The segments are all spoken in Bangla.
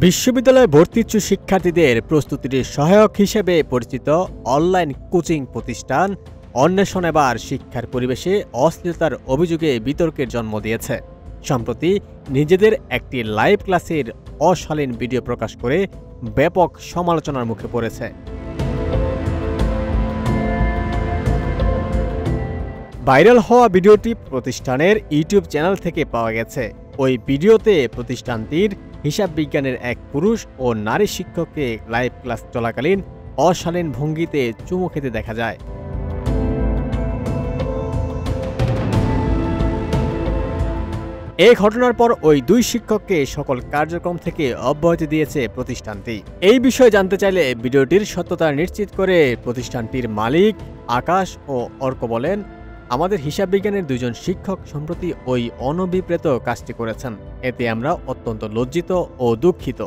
বিশ্ববিদ্যালয়ে ভর্তিচ্ছু শিক্ষার্থীদের প্রস্তুতির সহায়ক হিসেবে পরিচিত অনলাইন কোচিং প্রতিষ্ঠান অন্বেষণ এবার শিক্ষার পরিবেশে অশ্লীলতার অভিযোগে বিতর্কের জন্ম দিয়েছে। সম্প্রতি নিজেদের একটি লাইভ ক্লাসের অশালীন ভিডিও প্রকাশ করে ব্যাপক সমালোচনার মুখে পড়েছে। ভাইরাল হওয়া ভিডিওটি প্রতিষ্ঠানের ইউটিউব চ্যানেল থেকে পাওয়া গেছে। ওই ভিডিওতে প্রতিষ্ঠানটির হিসাব বিজ্ঞানের এক পুরুষ ও নারী শিক্ষককে লাইভ ক্লাস চলাকালীন অশালীন ভঙ্গিতে চুমু খেতে দেখা যায়। এই ঘটনার পর ওই দুই শিক্ষককে সকল কার্যক্রম থেকে অব্যাহতি দিয়েছে প্রতিষ্ঠানটি। এই বিষয়ে জানতে চাইলে ভিডিওটির সত্যতা নিশ্চিত করে প্রতিষ্ঠানটির মালিক আকাশ ও অর্ক বলেন, আমাদের হিসাব বিজ্ঞানের দুইজন শিক্ষক সম্প্রতি ওই অনভিপ্রেত কাজটি করেছেন। এতে আমরা অত্যন্ত লজ্জিত ও দুঃখিত।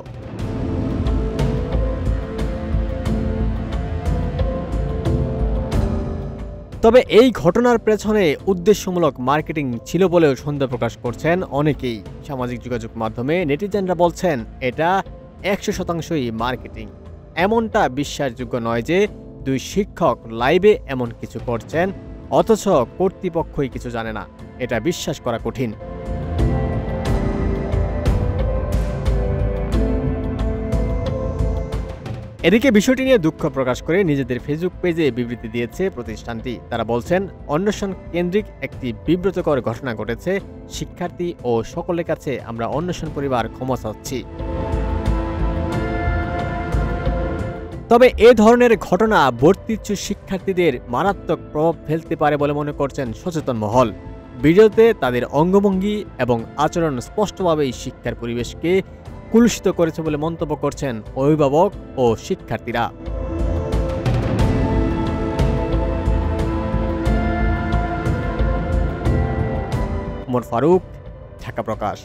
তবে এই ঘটনার পেছনে উদ্দেশ্যমূলক মার্কেটিং ছিল বলেও সন্দেহ প্রকাশ করছেন অনেকেই। সামাজিক যোগাযোগ মাধ্যমে নেটিজেনরা বলছেন এটা 100%ই মার্কেটিং। এমনটা বিশ্বাসযোগ্য নয় যে দুই শিক্ষক লাইভে এমন কিছু করছেন অথচ কর্তৃপক্ষই কিছু জানে না। এটা বিশ্বাস করা কঠিন। এদিকে বিষয়টি নিয়ে দুঃখ প্রকাশ করে নিজেদের ফেসবুক পেজে বিবৃতি দিয়েছে প্রতিষ্ঠানটি। তারা বলছেন, অন্বেষণ কেন্দ্রিক একটি বিব্রতকর ঘটনা ঘটেছে। শিক্ষার্থী ও সকলের কাছে আমরা অন্বেষণ পরিবার ক্ষমা চাচ্ছি। তবে এ ধরনের ঘটনা ভর্তিচ্ছু শিক্ষার্থীদের মারাত্মক প্রভাব ফেলতে পারে বলে মনে করছেন সচেতন মহল। ভিডিওতে তাদের অঙ্গভঙ্গি এবং আচরণ স্পষ্টভাবেই শিক্ষার পরিবেশকে কলুষিত করেছে বলে মন্তব্য করছেন অভিভাবক ও শিক্ষার্থীরা। ওমর ফারুক, ঢাকা প্রকাশ।